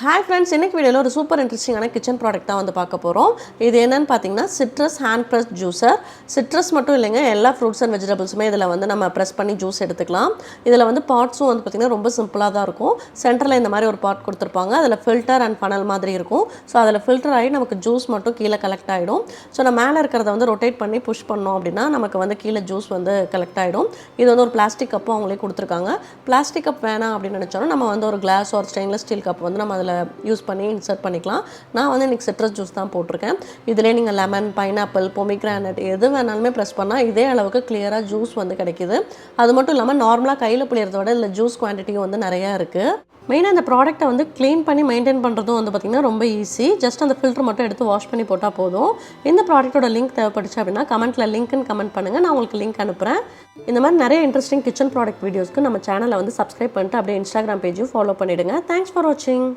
Hi friends, in this video ஒரு super இன்ட்ரஸ்டிங்கான kitchen product தான் வந்து பார்க்க போறோம். இது என்னன்னு பாத்தீங்கன்னா citrus hand press juicer. Citrus மட்டும் இல்லங்க, எல்லா ஃப்ரூட்ஸ் அண்ட் வெஜிடபிள்ஸ்மே இதல வந்து நம்ம பிரஸ் பண்ணி ஜூஸ் எடுத்துக்கலாம். இதல வந்து பார்ட்ஸும் வந்து பாத்தீங்கன்னா ரொம்ப சிம்பிளா தான் இருக்கும். சென்டர்ல இந்த மாதிரி ஒரு பார்ட் கொடுத்திருப்பாங்க. அதுல ஃபில்டர் அண்ட் ஃபனல் மாதிரி இருக்கும். சோ அதுல ஃபில்டர் ஆகி நமக்கு ஜூஸ் மட்டும் கீழ கலெக்ட் ஆயிடும். சோ நம்ம மேல இருக்கறத வந்து ரொட்டேட் பண்ணி புஷ் பண்ணோம் அப்படினா நமக்கு வந்து கீழ ஜூஸ் வந்து கலெக்ட் ஆயிடும். இது வந்து ஒரு பிளாஸ்டிக் கப் அவங்களே கொடுத்திருக்காங்க. பிளாஸ்டிக் கப் வேணாம் அப்படி நினைச்சோம்னா நம்ம வந்து ஒரு glass or stainless steel cup வந்து நம்ம யூஸ் பண்ணி இன்சர்ட் பண்ணிக்கலாம். நான் வந்து இன்னைக்கு சிட்ரஸ் ஜூஸ் தான் போட்டுருக்கேன். இதிலே நீங்க லெமன், பைனாப்பிள், பொமிகிரானட் எது வேணாலுமே பிரஸ் பண்ணா இதே அளவுக்கு கிளியரா ஜூஸ் வந்து கிடைக்குது. அது மட்டும் இல்லாம நார்மலா கையில புளியறத விட இல்ல ஜூஸ் குவாண்டிட்டியும் வந்து நிறைய இருக்கு. மெயினா இந்த ப்ராடக்ட்டை வந்து க்ளீன் பண்ணி மெயின்டைன் பண்ணுறதும் வந்து பார்த்திங்கன்னா ரொம்ப ஈஸி. ஜஸ்ட் அந்த ஃபில்டர் மட்டும் எடுத்து வாஷ் பண்ணி போட்டால் போதும். இந்த ப்ராடக்ட்டோட லிங்க் தேவைப்பட்டுச்சு அப்படின்னா கமெண்ட்டில் லிங்க்னு கமெண்ட் பண்ணுங்கள், நான் உங்களுக்கு லிங்க் அனுப்புகிறேன். இந்த மாதிரி நிறைய இன்ட்ரெஸ்டிங் கிச்சன் ப்ராடக்ட் வீடியோஸ்க்கு நம்ம சேனலை வந்து சப்ஸ்கிரைப் பண்ணிட்டு அப்படியே இன்ஸ்டாகிராம் பேஜையும் ஃபாலோ பண்ணிவிடுங்க. தேங்க்ஸ் ஃபார் வாட்சிங்.